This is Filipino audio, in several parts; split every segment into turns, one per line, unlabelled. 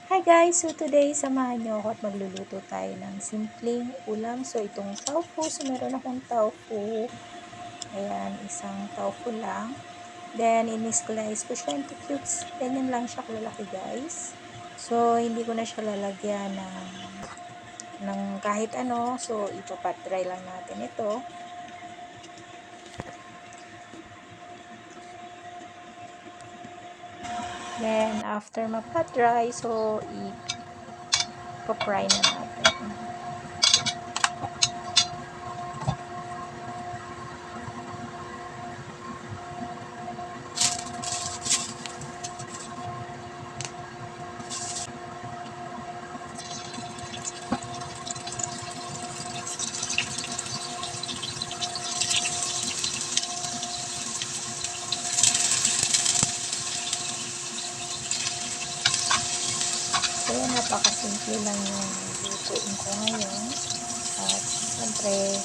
Hi guys! So today, samahan niyo ako at magluluto tayo ng simpleng ulam. So itong tofu, so meron akong tofu. Ayan, isang tofu lang. Then, in-slice ko siya into cubes. Ganyan lang siya kalalaki guys. So, hindi ko na siya lalagyan ng kahit ano. So, ipapat-dry lang natin ito. Then, after mapat-dry, so ipa-fry na natin. So, napakasimple lang yung lutuin ko ngayon. At, siyempre,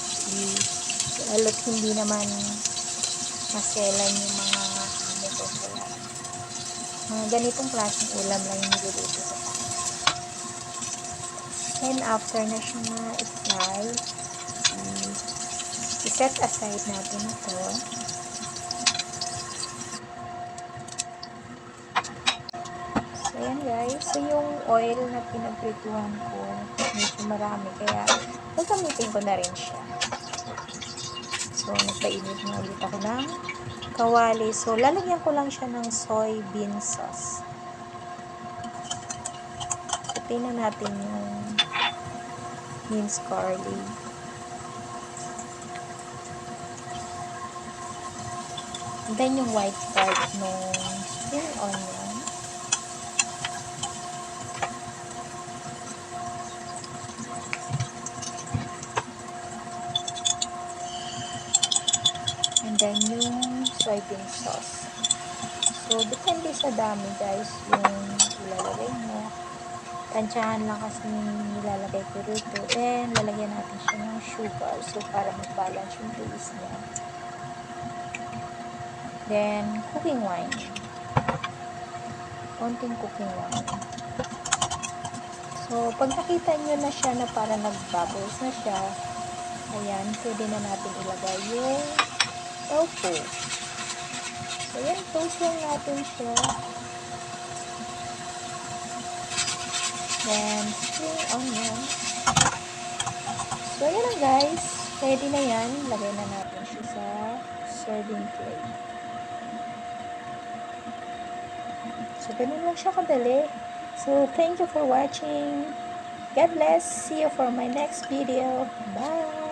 lalo't hindi naman maselan yung mga ano ko. Kaya, mga ganitong klaseng ulam lang yung niluluto ko. And, after na siya ma-fry, i-set aside natin ito. So, ayan guys. So, yung oil na pinagprituhan ko, medyo marami. Kaya, gagamitin ko na rin siya. So, nagpainit na ulit ako ng kawali. So, lalagyan ko lang siya ng soybean sauce. Putin na natin yung minced garlic. And then, yung white part ng spring onion. And then, yung soybean sauce. So, depende sa dami guys yung ilalagay mo. Tansyahan lang kasi nilalagay ko rito. Then, lalagyan natin siya ng sugar. So, para mag-balance yung taste niya. Then, cooking wine. Konting cooking wine. So, pag nakita nyo na siya na para nag-bubbles na siya, ayan, pwede na natin ilagay yung tofu. So, ayan, toast lang natin siya. Then, spring onion. So, ayan lang guys. Ready na yan. Lagay na natin siya sa serving tray. So, ganun lang siya kadali. So, thank you for watching. God bless. See you for my next video. Bye!